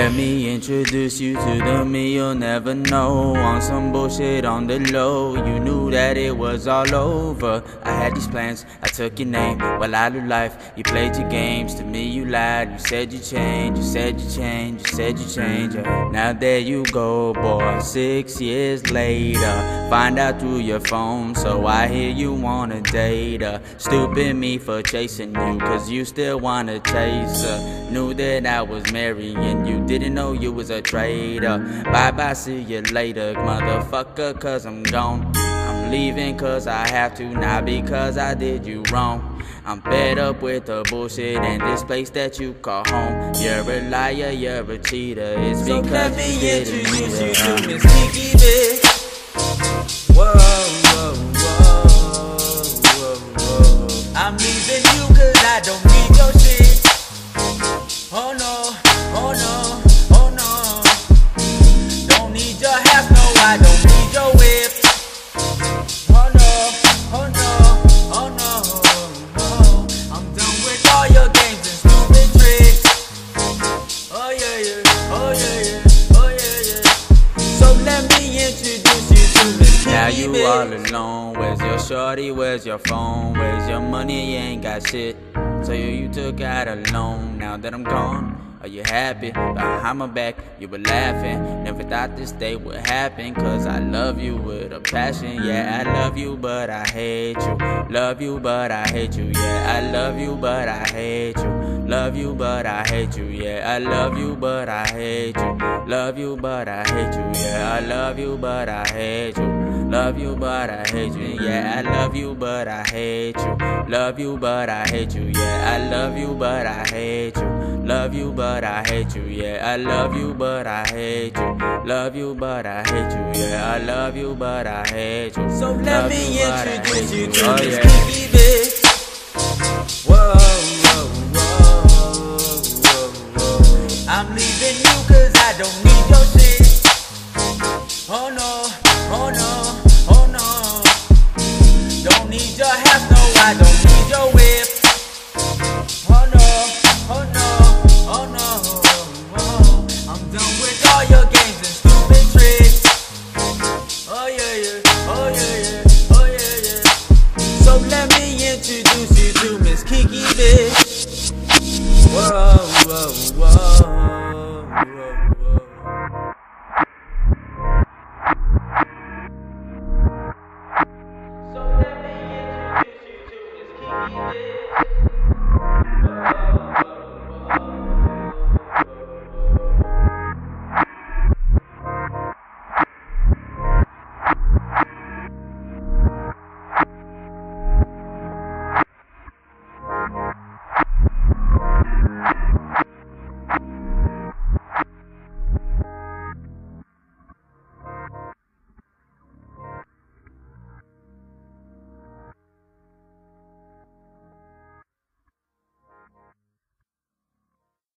Let me introduce you to the me you'll never know. On some bullshit on the low, you knew that it was all over. I had these plans, I took your name. Well, I knew life, you played your games. To me you lied, you said you changed. You said you changed, you said you changed. Now there you go, boy, 6 years later. Find out through your phone, so I hear you wanna date her. Stupid me for chasing you, cause you still wanna chase her. Knew that I was marrying you, didn't know you was a traitor. Bye bye, see you later, motherfucker, cause I'm gone. I'm leaving cause I have to, not because I did you wrong. I'm fed up with the bullshit and this place that you call home. You're a liar, you're a cheater, it's so because let me you didn't introduce you mean to Miss Kiki Bitch. Whoa, whoa, whoa, whoa, whoa. I'm leaving you cause I don't need your shit. Oh no, oh no, oh no. Don't need your house, no, I don't need your whip. Oh no, oh no, oh no, oh. I'm done with all your games and stupid tricks. Oh yeah, yeah, oh yeah, yeah, oh yeah, yeah. So let me introduce you to Miss Kiki. Now you all alone, where's your shorty, where's your phone, where's your money, you ain't got shit. So you took out a loan, now that I'm gone, are you happy? Behind my back, you were laughing. Never thought this day would happen, cause I love you with a passion. Yeah, I love you, but I hate you. Love you, but I hate you. Yeah, I love you, but I hate you. Love you, but I hate you. Yeah, I love you, but I hate you. Love you, but I hate you. Yeah, I love you, but I hate you. Love you, but I hate you. Yeah, I love you, but I hate you. Love you, but I hate you. Yeah, I love you, but I hate you. Love you, but I hate you. Yeah, I love you, but I hate you. Love you, but I hate you. Yeah, I love you, but I hate you. So let me introduce you to Miss yeah. Kiki Bitch. Whoa, whoa, whoa, whoa, whoa. I'm leaving you cause I don't need your shit. Oh no, oh no, oh no. Don't need your house, no, I don't need your whip. Oh no, oh no, oh no, oh. I'm done with all your games and stupid tricks. Oh yeah, yeah, oh yeah, yeah, oh yeah, yeah. So let me introduce you to Miss Kiki Bitch. Whoa, whoa, whoa, whoa, whoa. So let me introduce you to Miss Kiki Bitch.